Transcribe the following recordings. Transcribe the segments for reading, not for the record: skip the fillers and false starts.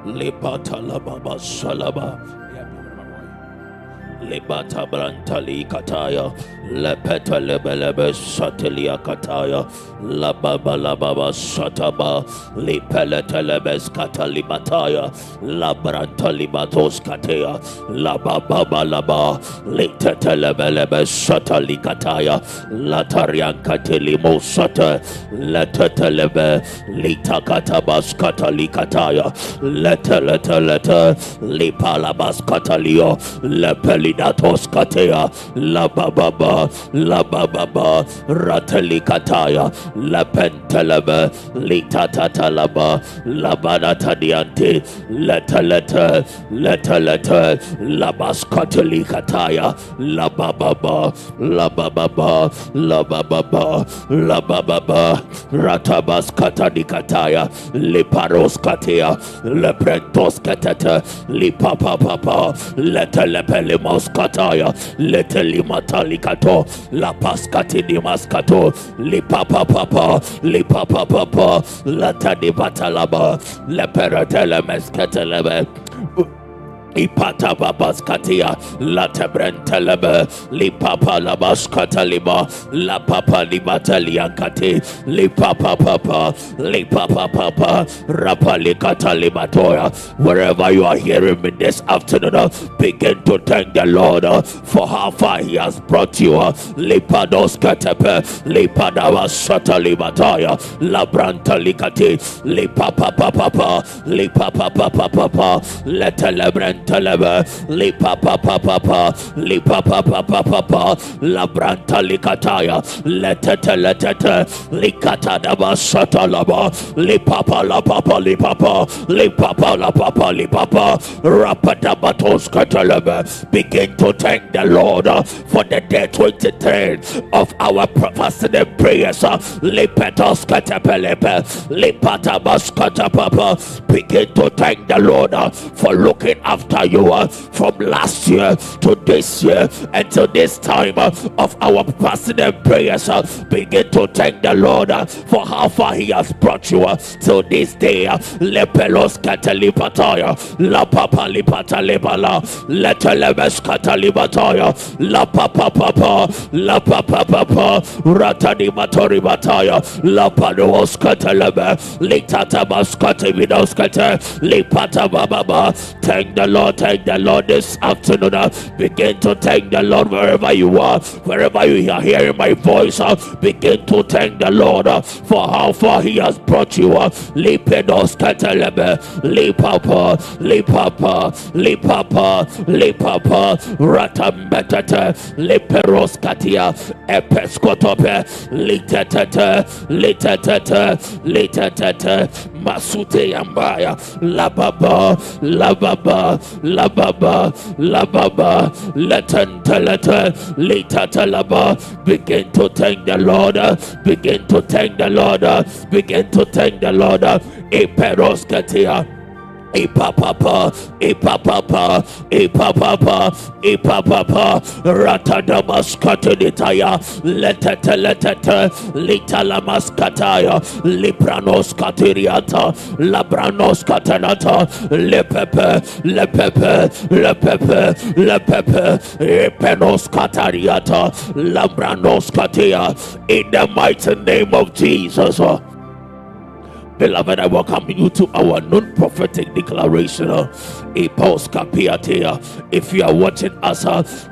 Lipata Lababa Salaba. Libata Brantali Kataya, Lepeta Lebelebe Satelia Kataya, Lababa Lababa Sataba, Lipeleta Lebes Katalimataya, Labrantali Batos Katea, Lababa Laba, Liteta Lebelebe Satali Kataya, Latarian Katilimo Sata, Leteta Lebe, Lita Katabas Katali Kataya, Leta Lipalabas Katalio, Lepeli Datos Katea, La Baba, Rateli Kataya, La Pentelebe, Litatatalaba, La Banata Diante, Leta, La Bascoteli Kataya, La Baba, Ratabas Katani Kataya, Liparos Katea, Leprentos Katata, Lipapa, Leta Lepele Kataya, Leteli Matalikato, La Pascati di Mascato, Lipapa, Lata di Batalaba, Leperatele Mescatelebe. Ipata babas katia, la tebrentelebe, li papa la baskataliba, la papa li bataliankati, li papa, rapa li katalibatoya. Wherever you are hearing me this afternoon, begin to thank the Lord for how far He has brought you. Lipados katepe, lipadava satalibataya, la brantalikati, li papa, letelebrent. Telebe, lipa la branta likataya, letete, likata daba satalaba, lipapa la papa, rapadabatos katalebe. Begin to thank the Lord for the day 23 of our fasting and prayers. Lipetos katapelepe, lipatabas katapapa. Begin to thank the Lord for looking after you from last year to this year until this time of our fasting and prayers. Begin to thank the Lord for how far He has brought you till this day. Lepelos katalipataya, la papa lipata lebala, letelemes katalibataya, la papa, ratani matori bataya, la panos katalebe, litata maskate vidoskate, lipata baba. Thank the Lord this afternoon. Begin to thank the Lord wherever you are, wherever you are hearing my voice. Begin to thank the Lord for how far He has brought you. Lipedos katalebe, lipapa, ratambetete, liperos katia, epeskotope, litete, masute yambaya, lababa, letentelete, litatalaba. Begin to thank the Lord. Begin to thank the Lord. Begin to thank the Lord. Eperos katia. Ipapapa, ratadamas katiditaya, letete, litalamas kataya, lipranos katiriata, labranos katanata, lepepe, epenos katariata, labranos katia, in the mighty name of Jesus. Beloved, I welcome you to our non-prophetic declaration. If you are watching us,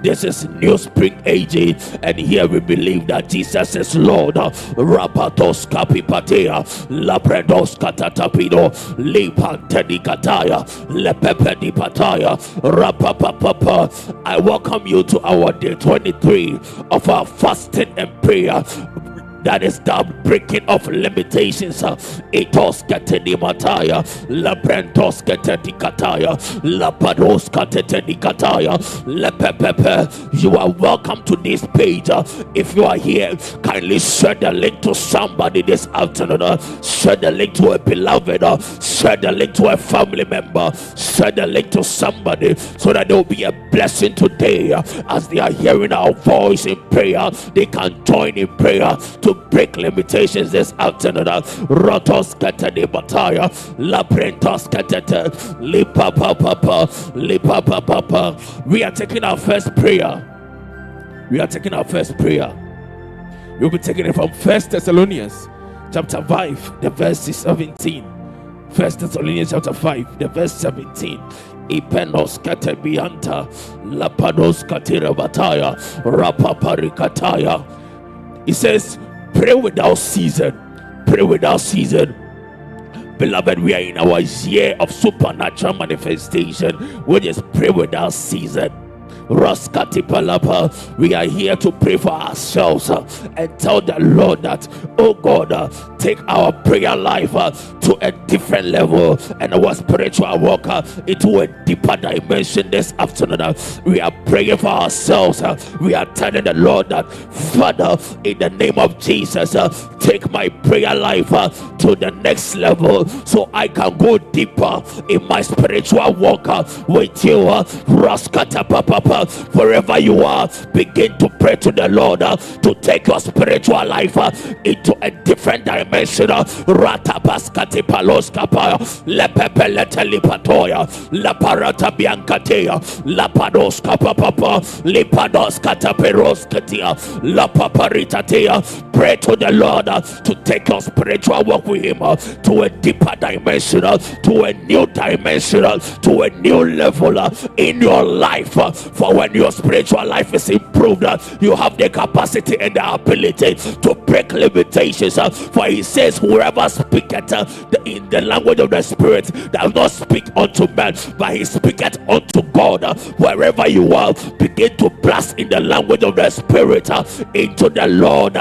this is Newspring AG, and here we believe that Jesus is Lord. Rapatos kapipatea, lapredos katatapido, lipantedikataya, lepepedipataya, rapapapapa. I welcome you to our day 23 of our fasting and prayer. That is the breaking of limitations. Etos katenimataya, labrentos katenikataya, lapados katenikataya, lepepepe. You are welcome to this page. If you are here, kindly share the link to somebody this afternoon. Share the link to a beloved. Share the link to a family member. Share the link to somebody so that there will be a blessing today as they are hearing our voice in prayer. They can join in prayer to break limitations this afternoon. Rotos katani bataya, laprentos katete, lipa papa, lipa papa. We are taking our first prayer. We'll be taking it from 1 Thessalonians chapter 5, the verse 17. 1 Thessalonians chapter 5, the verse 17. Ipenos katebianta, lapados katirabataya, rapaparikataya. It says, pray without season. Pray without season. Beloved, we are in our year of supernatural manifestation. We just pray without season. We are here to pray for ourselves and tell the Lord that, oh God, take our prayer life to a different level and our spiritual walk into a deeper dimension this afternoon. We are praying for ourselves. We are telling the Lord that, Father, in the name of Jesus, take my prayer life to the next level so I can go deeper in my spiritual walk with you. Wherever you are, begin to pray to the Lord to take your spiritual life into a different dimension. Ratapaskati paloskapa, lepepelete lipatoya, la parata biancatea, la padoskapa papa, lipadoskata peroskatia, la paparitatea. Pray to the Lord to take your spiritual walk with him to a deeper dimension, to a new dimension, to a new level in your life. For when your spiritual life is improved, you have the capacity and the ability to break limitations. For he says, whoever speaketh in the language of the Spirit does not speak unto men, but he speaketh unto God. Wherever you are, begin to blast in the language of the Spirit into the Lord.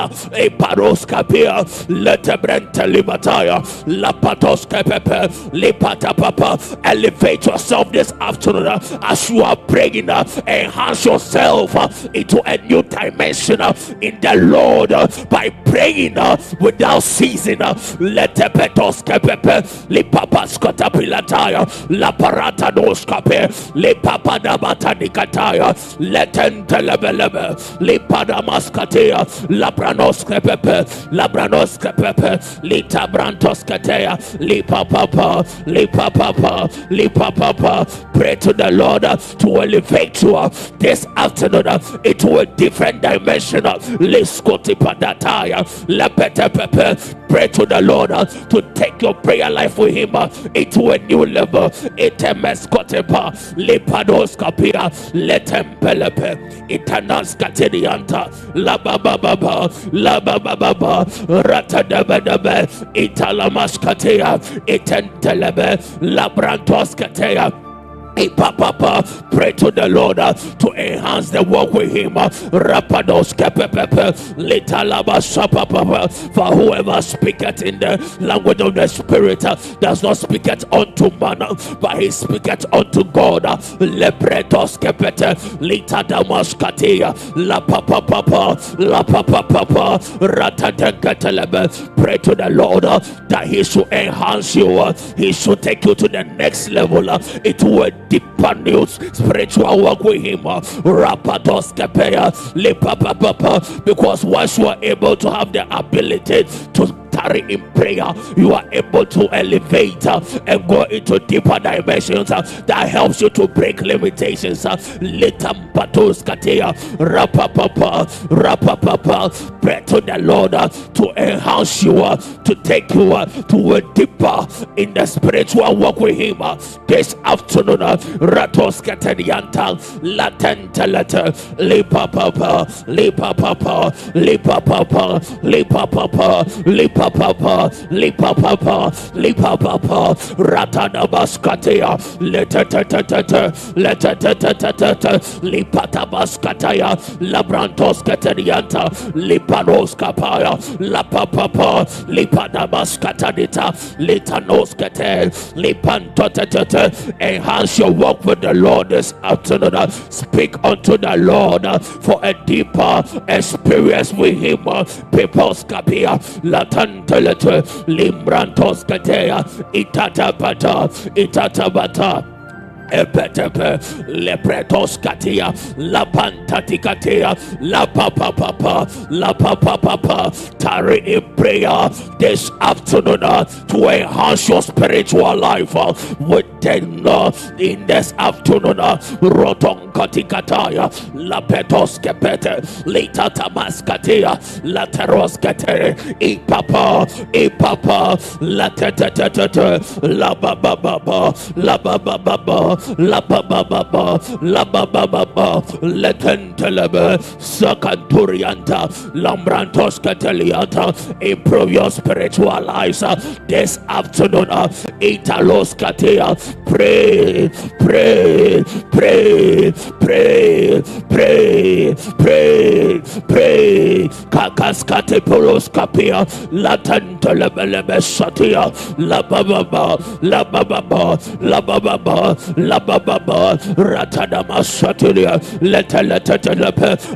Eparoskapia, letebrente libataya, lapatoskapepe, lipatapapa. Elevate yourself this afternoon as you are praying. Enhance yourself into a new dimension in the Lord by praying without ceasing. Let the petos kepepe, lipapas katapilataya, la parata noskape, lipapada batanikataya, letentelebelebe, lipadamaskatea, labranos kepepe, litabrantos katea, lipapapa. Pray to the Lord to elevate you this afternoon into a different dimension. Pray to the Lord to take your prayer life with him into a new level. Etemeskotepa, lipadoskapia, letempelepe, itanaskatedianta, labababa, ratadabadabe, italamaskatea, itentelebe, labrantoskatea. Pray to the Lord to enhance the work with him. Rapados kepepepe, litalaba sapapapa. For whoever speaketh in the language of the Spirit does not speak it unto man, but he speaketh unto God. Lepretos kepete, litadamaskatia, la papa, ratadenketelebe. Pray to the Lord that he should enhance you. He should take you to the next level. It will deeper news, spiritual work with him. Rapatos kepeya, lipapapa. Because once you are able to have the ability to tarry in prayer, you are able to elevate and go into deeper dimensions that helps you to break limitations. Litampatos katea, rapapapa. Pray to the Lord to enhance you, to take you to a deeper in the spiritual work with him this afternoon. Ratos katedianta, latentelete, lipapapa, ratanabaskatea, lipatabaskataya, labrantoskatedianta, lipanoskapaya, lapapapa, lipadabaskatadita, litanoskate, lipantotete. Enhance your walk with the Lord this afternoon. Speak unto the Lord for a deeper experience with him. People's kapia, latantelete, limbrantos katea, itatabata. Epetepe, lepretos katia, la pantati katia, la papa papa, la papa papa. Tarry in prayer this afternoon to enhance your spiritual life within in this afternoon. Roton katikataya, la petos kepete, lita tamaskatia, la teros kete, e papa, la tete, la baba baba, la baba baba. La baba baba, la baba baba, letentelebe, sakanturianta, lambrantos cateliata. Improve your spiritual lives this afternoon. Italos katea, pray, pray, pray, pray, pray, pray, pray. Kakaskate polos kapia, latentelebe satia, la baba, la baba, la baba. La baba ratadama satilia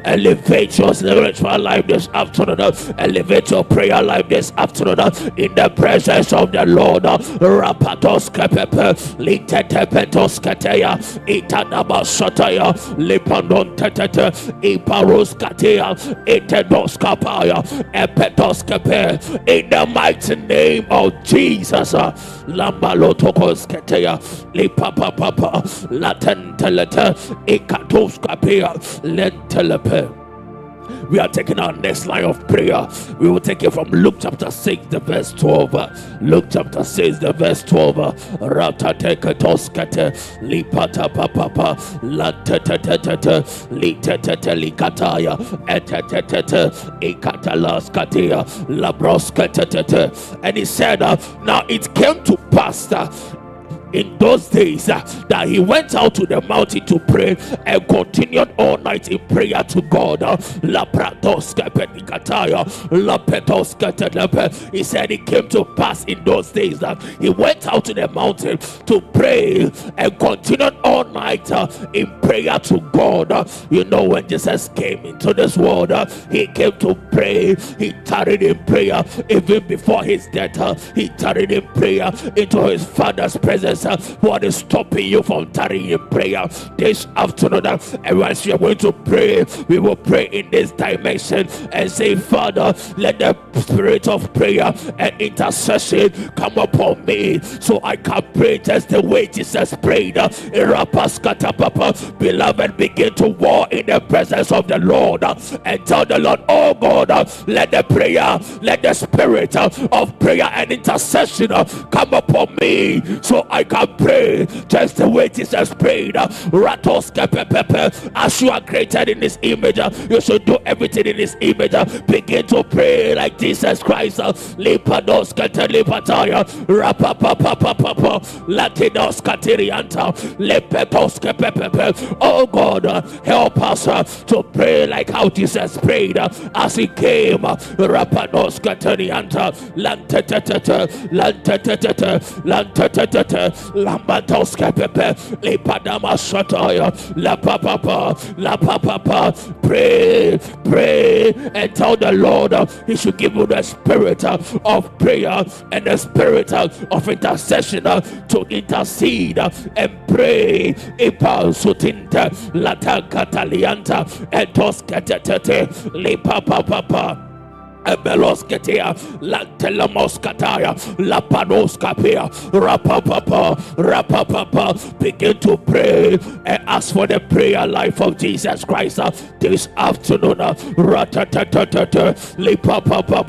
elevate your spiritual life this afternoon, elevate your prayer life this afternoon in the presence of the Lord. Rapatos kepepe litetepetos kateya itanama sataya lipandon tetete iparos kateya itedos kapaya epetos kepe in the mighty name of Jesus. Lambalotokos kateya lipapa papa latentelete ikatos kapea lentelepe. We are taking our next line of prayer. We will take it from Luke chapter 6, the verse 12. Luke chapter 6, the verse 12. Ratatekatoskate lipata papa latetetete litetete likataya etetete ikatalaskatia labroskatete. And he said, now it came to pass in those days that he went out to the mountain to pray and continued all night in prayer to God. He said it came to pass in those days that he went out to the mountain to pray and continued all night in prayer to God. You know, when Jesus came into this world, he came to pray. He tarried in prayer even before his death. He tarried in prayer into his Father's presence. What is stopping you from tarrying in prayer this afternoon? And once you are going to pray, we will pray in this dimension and say, Father, let the spirit of prayer and intercession come upon me so I can pray just the way Jesus prayed. Beloved, begin to war in the presence of the Lord and tell the Lord, oh God, let the prayer, let the spirit of prayer and intercession come upon me so I can pray just the way Jesus prayed. As you are created in his image, you should do everything in his image. Begin to pray like Jesus Christ. Lipados katalipataya rapapapapapa latinos katirianta lepetos kepepepe. Oh God, help us to pray like how Jesus prayed as he came. Rapados katirianta lantetetete lantetetete lantetetete lambatos kepepe lipadama sataya la papa la papa. Pray and tell the Lord he should give you the spirit of prayer and the spirit of intercession to intercede and pray. Ipa sutinta lata katalianta etos ketetete lipa papa. Ebelosketia, Lantelamoskataya, Lapanoskapia, Rapapapa, begin to pray and ask for the prayer life of Jesus Christ this afternoon. Ratatatata, Lipapapa,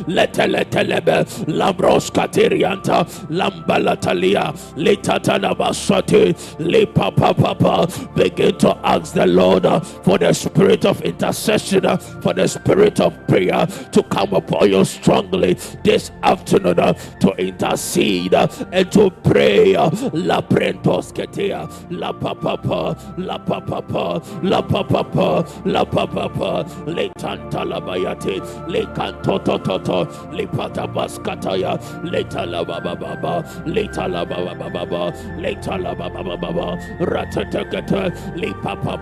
Letelebe, Lambroskatirianta, Lambalatalia, Litatanabasati, Lipapapa. Begin to ask the Lord for the spirit of intercession, for the spirit of prayer to come upon you strongly this afternoon to intercede and to pray. La prentos ketea, la papa, la papa, la papa, la papa, le tanta la bayate, le canto toto, le patabaskataya, le talababa, le talababa, le talababa, ratatakata, le papa.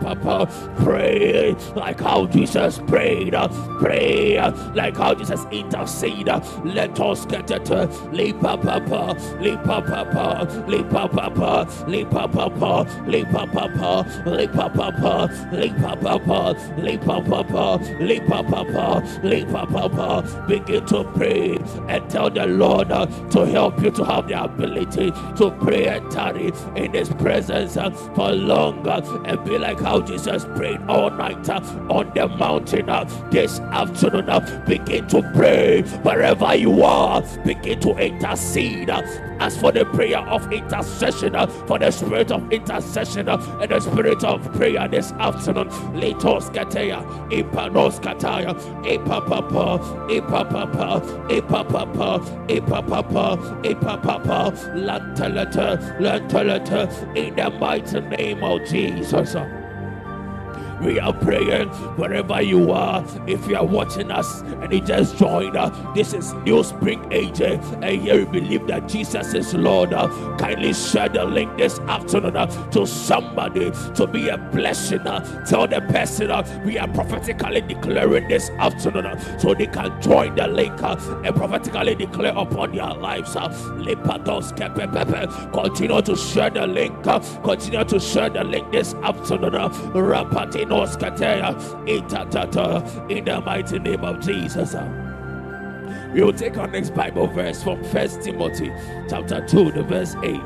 Pray like how Jesus prayed. Pray like how Jesus intercede. Let us get it. Lipa papa, lipa papa, lipa papa, lipa papa, lipa papa, lipa papa, lipa papa, lipa papa, lipa papa, lipa papa. Begin to pray and tell the Lord to help you to have the ability to pray and tarry in His presence for longer, and be like how Jesus prayed all night on the mountain. This afternoon, begin to pray wherever you are. Begin to intercede. As for the prayer of intercession, for the spirit of intercession and the spirit of prayer this afternoon, Letos Katea, Epanos Kataya, Epapapa, Epapapa, Epapapa, Epapapa, Epapapa, Lantalata, Lantalata, in the mighty name of Jesus. We are praying wherever you are. If you are watching us and you just joined, this is Newspring AJ, and here we believe that Jesus is Lord. Kindly share the link this afternoon to somebody to be a blessing. Tell the person we are prophetically declaring this afternoon so they can join the link and prophetically declare upon their lives. Continue to share the link. Continue to share the link this afternoon. In the mighty name of Jesus. We will take our next Bible verse from 1 Timothy chapter 2, the verse 8.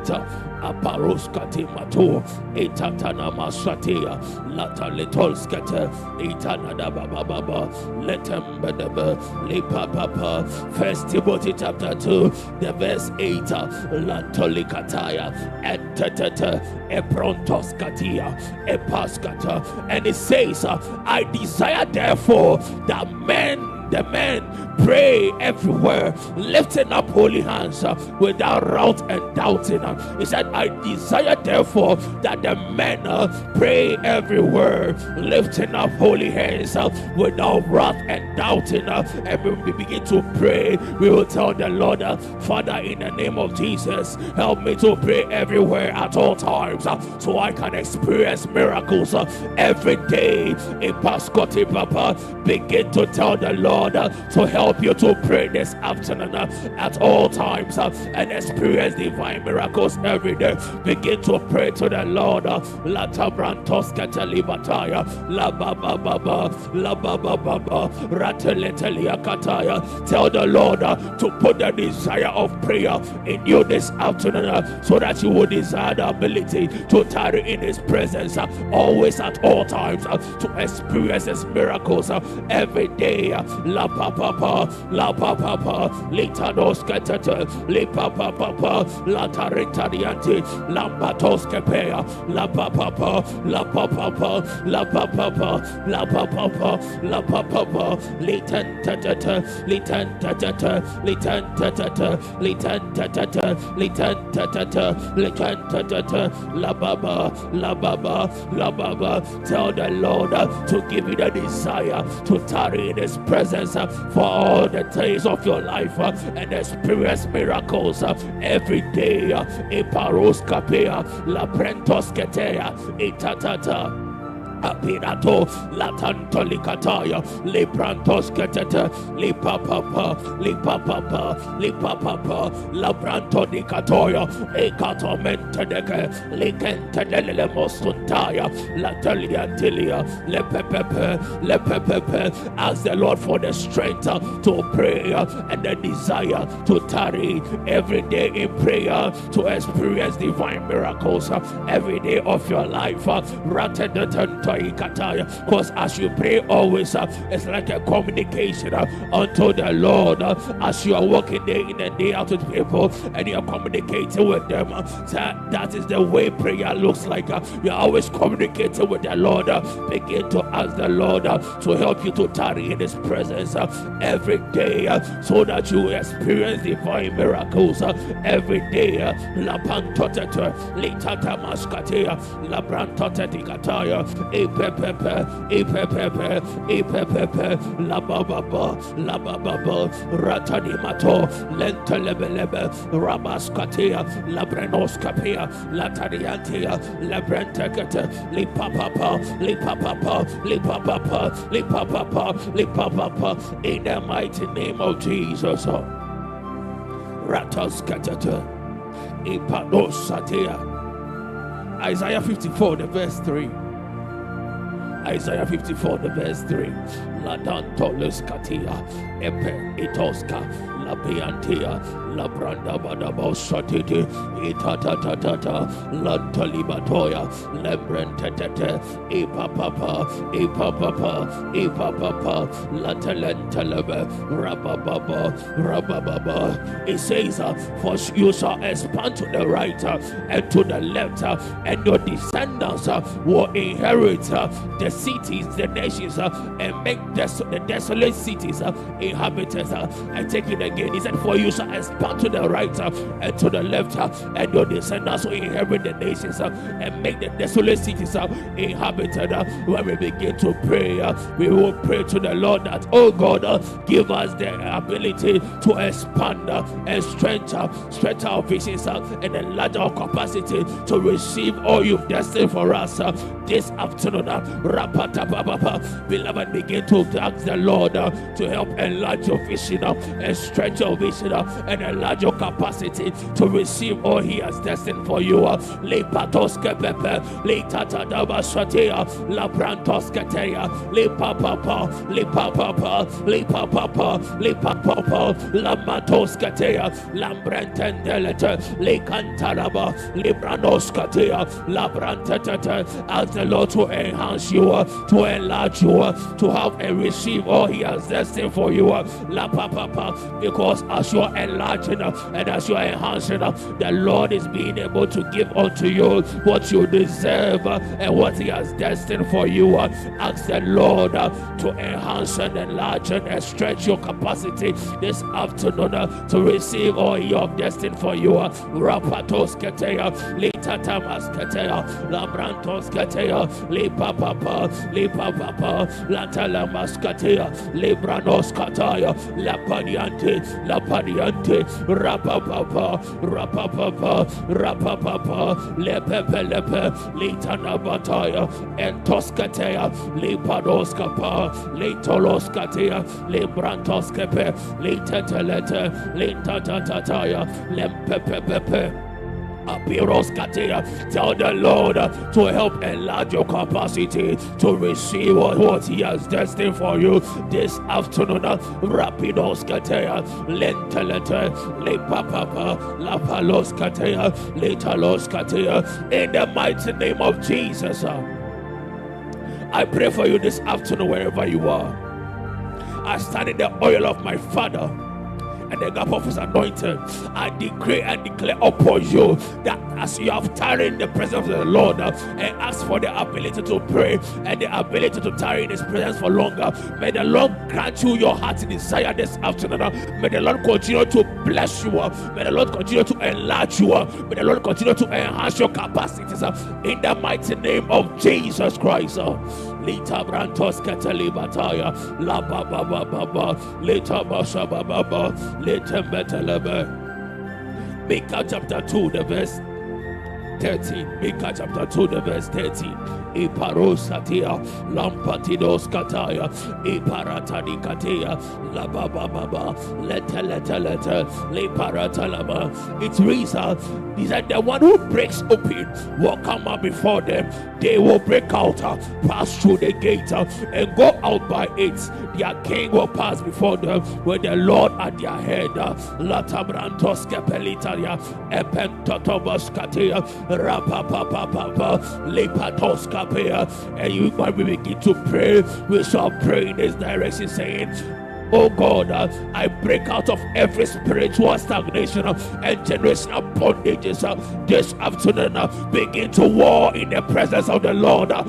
Aparoskati mato etatana masatia lata letolskate etana baba letem bedebe lepa papa. 1 Timothy chapter 2, the verse 8. Latolikataya etete eprontoskatia epaskata, and it says, I desire therefore that the men pray everywhere, lifting up holy hands without wrath and doubting. He said, I desire therefore that the men pray everywhere, lifting up holy hands without wrath and doubting. And when we begin to pray, we will tell the Lord, Father, in the name of Jesus, help me to pray everywhere at all times so I can experience miracles every day. In Pascotti Papa, begin to tell the Lord to help you to pray this afternoon at all times and experience divine miracles every day. Begin to pray to the Lord. La tabrantos katalibataya, la baba baba, la baba baba, rateletelia kataya. Tell the Lord to put the desire of prayer in you this afternoon so that you will desire the ability to tarry in His presence always at all times to experience His miracles every day. La papa, la papa, litanos katata, la papa, la taritarianti, la patos capea, la papa, la papa, la papa, la papa, la papa, litan tatata, litan tatata, litan tatata, litan tatata, litan tatata, litan tatata, la baba, la baba, la baba. Tell the Lord to give you the desire to tarry in His presence for all the days of your life and experience miracles every day. Eparos kapea, la prentos ketea, itatata. Apinato latanto likataya librantos ketete lipapapa lipapapa lipapapa labranto nikatoya ekatomente deke likente lele mosuntaya lataliantilia lepepepe. Ask the Lord for the strength to pray and the desire to tarry every day in prayer to experience divine miracles every day of your life. Because as you pray always, it's like a communication unto the Lord. As you are walking day in and day out with people and you are communicating with them, that is the way prayer looks like. You are always communicating with the Lord. Begin to ask the Lord to help you to tarry in His presence every day so that you experience divine miracles every day. La pantotete, litata maskatea, la brantotete kataya. Epepepe, Epepepe, Epepepe, Labababa, Labababa, Ratanimato, Lentelebelebe, Rabaskatia, Labrenoskapia, Latariantia, Labrentekete, Lipapapa, Lipapapa, Lipapapa, Lipapapa, Lipapapa, in the mighty name of Jesus. Rataskatata, Ipanosatia. Isaiah 54, the verse 3. Isaiah 54, the verse 3. Ladantoles katia, epe itoska, labiantia, labranda badabo satiti, itatatata, lantalibatoya, lembrentetete, ipapapa, ipapapa, ipapapa, latalentalebe, rabababa, rabababa. It says, for you shall expand to the right and to the left, and your descendants will inherit the cities, the nations, and make the desolate cities inhabited. I take it again. He said, for you shall expand to the right and to the left, and your descendants will inherit the nations and make the desolate cities inhabited. When we begin to pray, we will pray to the Lord that, oh God, give us the ability to expand and stretch our visions and enlarge our capacity to receive all you've destined for us this afternoon. Beloved, begin to ask the Lord to help enlarge your vision and stretch your vision and enlarge your capacity to receive all He has destined for you. Le patoske pepe, le tatadaba shatea, la brantoskatea, le papapa, le papapa, le papapa, le papapa, la matoskatea, lambrentendelete, le cantaraba, le branoskatea, la brantete. Ask the Lord to enhance you, to enlarge you, to have and receive all He has destined for you. La papa, because as you are enlarging and as you are enhancing, the Lord is being able to give unto you what you deserve and what He has destined for you. Ask the Lord to enhance and enlarge and stretch your capacity this afternoon to receive all He has destined for you. Rapatos ketea, litatamas ketea, labrantos ketea, lipapapa, lipapapa, latalamas ketea, libranos kataya, lapadiante, lapadiante, rapapapa, rapapapa, rapapapa, lepepelepe, litanabataya, entoskatea, lipadoskapa, litoloskatea, librantoskepe, litetelete, litatataya, lempepepepe. Tell the Lord to help enlarge your capacity to receive what He has destined for you this afternoon. Rapidos katea, lentelete, le papapa, la palos katea, le talos katea. In the mighty name of Jesus, I pray for you this afternoon wherever you are. I stand in the oil of my Father and the gap of His anointing. I decree and declare upon you that as you have tarried in the presence of the Lord and ask for the ability to pray and the ability to tarry in His presence for longer, may the Lord grant you your heart's desire this afternoon. May the Lord continue to bless you. May the Lord continue to enlarge you. May the Lord continue to enhance your capacities in the mighty name of Jesus Christ. Lita brantos ketelibataya, la baba baba, lita basha baba, lita betelebe. Micah chapter 2, the verse 13. Micah chapter 2, the verse 13. Iparosatia, Lampatidos Kataya, Iparatani Katia, La Baba Baba, Leta, Leparatalaba. It reads, he said, the one who breaks open will come up before them. They will break out, pass through the gate, and go out by it. Their king will pass before them with the Lord at their head. Latabrantos Capelitaria, Epentotobos Katia, Rapapapa, Lepatos. And you, when we begin to pray, we shall pray in this direction, saying, Oh God, I break out of every spiritual stagnation and generational bondages this afternoon. Begin to war in the presence of the Lord. War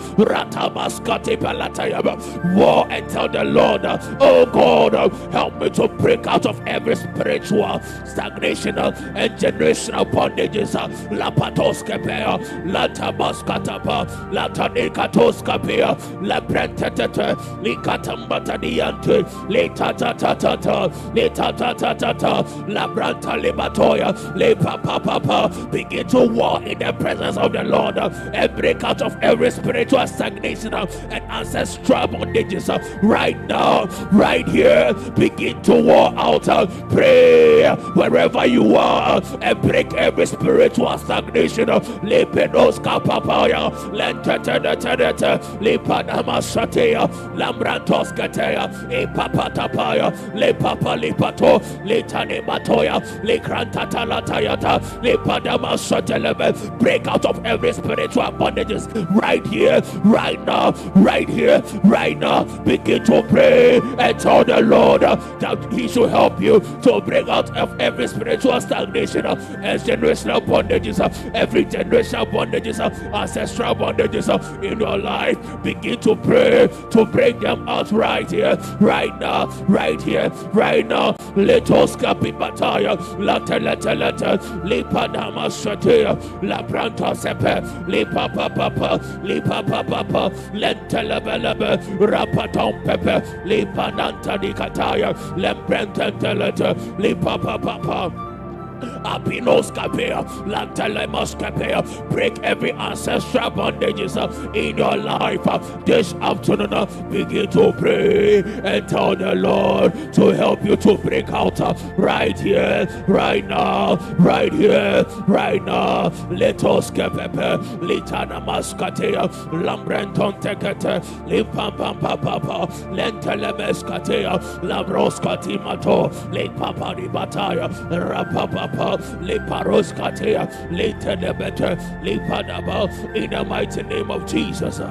and tell the Lord, oh God, help me to break out of every spiritual stagnation and generational bondages. Lapatoskepea, Latamaskatapa, Latanikatoskapea, Laprentetete, Likatambatadiante, Letatatata, Letatatata, Labranta Libatoya, Lepapapa. Begin to war in the presence of the Lord and break out of every spiritual stagnation and ancestral bondages right now, right here. Begin to war out. Pray wherever you are and break every spiritual stagnation. Lepenos kapapaya, lentetetetet, lepanamasatea, lambrantos katea, epapatapaya, lepapa lipato, letanematoya, lekrantalatayata, lepadamasotelebe. Break out of every spiritual bondages right here, right now, right here, right now. Begin to pray and tell the Lord that He should help you to break out of every spiritual stagnation and generational bondages, every generational bondages, ancestral bondages in your life. Begin to pray to break them out right here, right now, right here, right now. Let us capi bataya, la teleta, le panama shatea, la branta sepe, le papa papa, le papa papa, lentelebelebe, rapaton pepe, le pananta di kataya, le brenta teleta, le papa papa. Apinoskapea, Lantelemaskapea. Break every ancestral bondages in your life this afternoon. Begin to pray and tell the Lord to help you to break out right here, right now, right here, right now. Let us kepepe, litana maskatea, lambrenton tekete, limpam papa, lentelemeskatea, labroskati mato, late papa di bataya, rapapa. Le paroskatea, le tenebete, le padaba, in the mighty name of Jesus.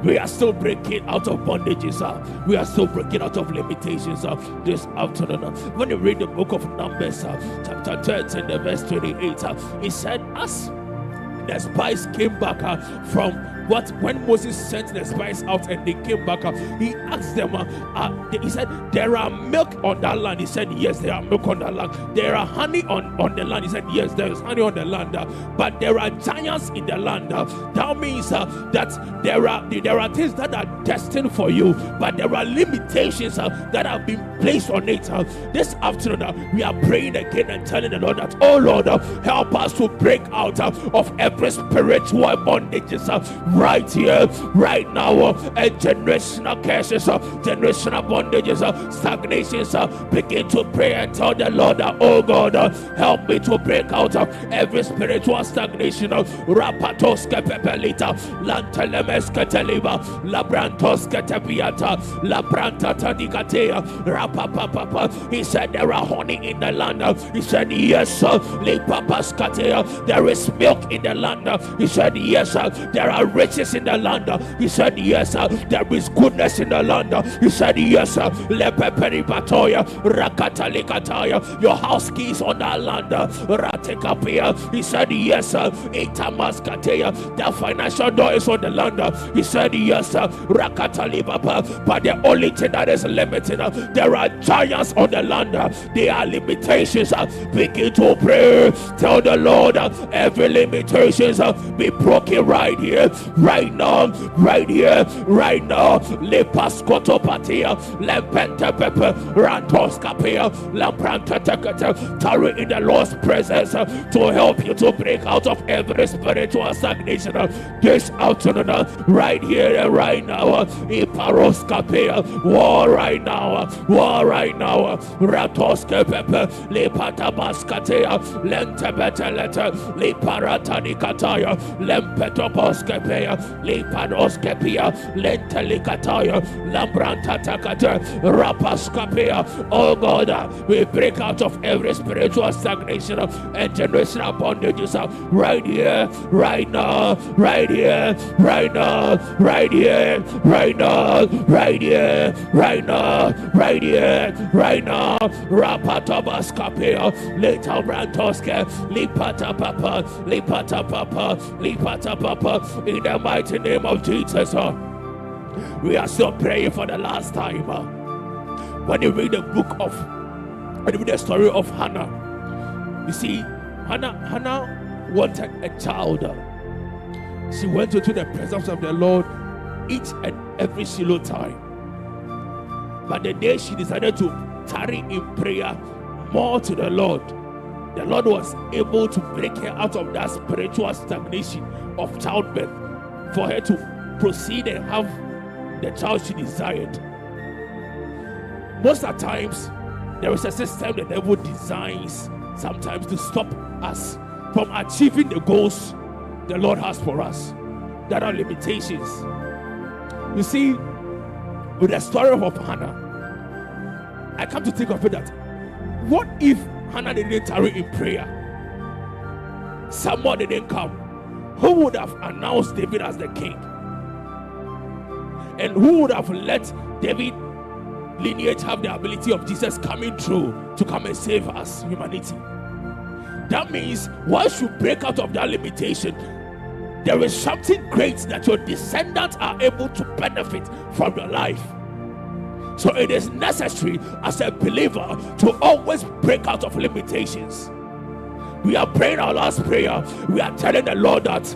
We are still breaking out of bondages. We are still breaking out of limitations this afternoon. When you read the book of Numbers, chapter 13, the verse 28, it said, as the spies came back from when Moses sent the spies out and they came back, he asked them, he said, there are milk on that land. He said, yes, there are milk on that land. There are honey on the land. He said, yes, there is honey on the land. But there are giants in the land. That means that there are things that are destined for you, but there are limitations that have been placed on it. This afternoon, we are praying again and telling the Lord that, oh Lord, help us to break out of every spiritual bondages right here, right now, and generational curses, generational bondages, stagnations. Begin to pray and tell the Lord that, oh God, help me to break out of every spiritual stagnation. Rapatos kepepelita, lantelemes keteliba, labrantos ketepiata, labranta tadikatea, rapapapapa. He said there are honey in the land. He said yes, lipapas katea. There is milk in the land. He said yes, there are riches in the land. He said yes, there is goodness in the land. He said yes, lepeperibatoya, rakatalikataya. Your house keys on that land. Ratekapia. He said yes, itamaskateya. The financial door is on the land. He said yes, rakatalibaba. But the only thing that is limited, there are giants on the land. There are limitations. Begin to pray. Tell the Lord every limitations be broken right here, right now, right here, right now. Lepaskotopatia, lempente pepe, rantoskapia, lampranta tekete. Tarry in the Lord's presence to help you to break out of every spiritual stagnation this afternoon, right here and right now. Iparoskapia, war right now, war right now. Ratoskepepe, lepatabaskatea, lentebetelete, leparatanikataya, lempetoposkepea. Skapea, Lipanos Capia, Lentelicataya, Lambranta Takata, Rapaskapea. Oh God, we break out of every spiritual stagnation and generational bondages right here, right now, right here, right now, right here, right now, right here, right now, right here, right now. Rapatabaskapea, Leta Brantoske, Lipata Papa, Lipata Papa, Lipata Papa, in the mighty name of Jesus. We are still praying for the last time. When you read the story of Hannah, you see, Hannah wanted a child. She went into the presence of the Lord each and every single time. But the day she decided to tarry in prayer more to the Lord was able to break her out of that spiritual stagnation of childbirth for her to proceed and have the child she desired. Most of the times, there is a system the devil designs sometimes to stop us from achieving the goals the Lord has for us. There are limitations. You see, with the story of Hannah, I come to think of it that what if Hannah didn't tarry in prayer? Someone didn't come. Who would have announced David as the king? And who would have let David lineage have the ability of Jesus coming through to come and save us, humanity? That means once you break out of that limitation, there is something great that your descendants are able to benefit from your life. So it is necessary as a believer to always break out of limitations. We are praying our last prayer. We are telling the Lord that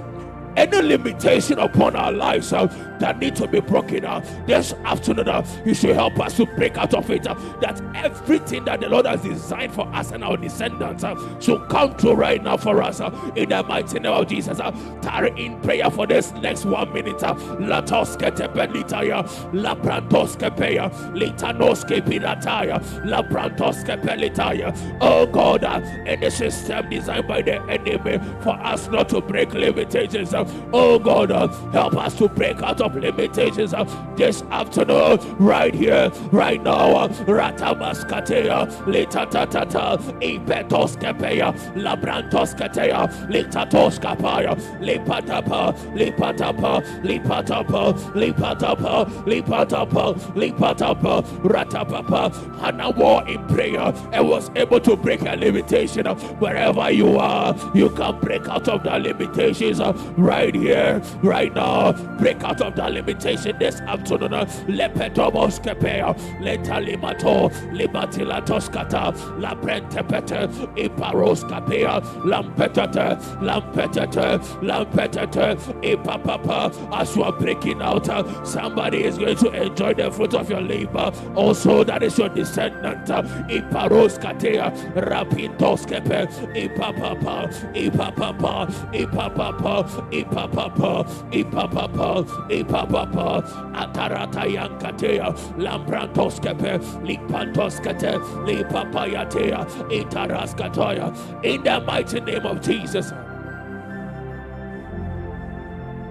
any limitation upon our lives that need to be broken this afternoon, He should help us to break out of it. That everything that the Lord has designed for us and our descendants should come true right now for us in the mighty name of Jesus. Tarry in prayer for this next 1 minute. Latoske tepelitaya, la brantoske peya, litanoske pirataya, la brantoske pelitaya. Oh God, any system designed by the enemy for us not to break limitations. Oh God, help us to break out of limitations this afternoon, right here, right now. Ratabaskatea, Litatatata, Ipetoskepeya, Labrantoskatea, Litatoskapaya, Lipatapa, Lipatapa, Lipatapa, Lipatapa, Lipatapa, Lipatapa, Ratapapa. Hannah war in prayer and was able to break a limitation. Wherever you are, you can break out of the limitations. Right here, right now, break out of the limitation this afternoon. Lepetobos kepea, letalimato, libatilatoskata, la prentepete, iparos kapea, lampetete, lampetete, lampetete, ipapapa. As you are breaking out, somebody is going to enjoy the fruit of your labor. Also, that is your descendant. Iparos katea, rapintos kepe, ipapapa, ipapapa, ipapapa, ipapapa, ipapapa, ipapapa, atarata yankatea, lambrantoskete, lipantoskete, lipapayatea, itaraskatoya. In the mighty name of Jesus,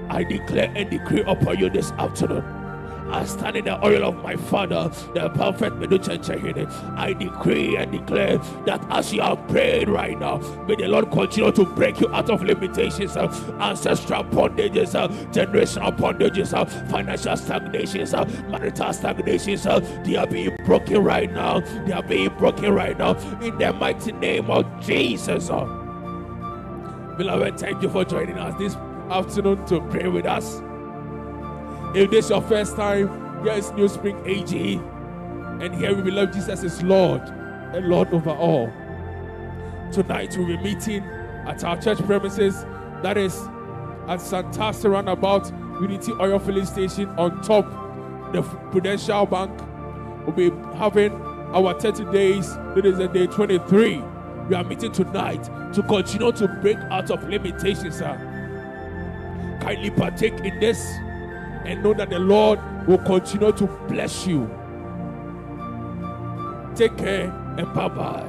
I declare and decree upon you this afternoon. I stand in the oil of my Father, the prophet Meduchenchehine. I decree and declare that as you are praying right now, may the Lord continue to break you out of limitations, ancestral bondages, generational bondages, financial stagnations, marital stagnations. They are being broken right now. They are being broken right now in the mighty name of Jesus. Beloved, thank you for joining us this afternoon to pray with us. If this is your first time, here is Newspring AG, and here we believe Jesus is Lord and Lord over all. Tonight we'll be meeting at our church premises, that is at Santasta Roundabout, Unity Oil Filling Station on top the Prudential Bank. We'll be having our 30 days. It is day 23. We are meeting tonight to continue to break out of limitations. Kindly partake in this and know that the Lord will continue to bless you. Take care and bye-bye.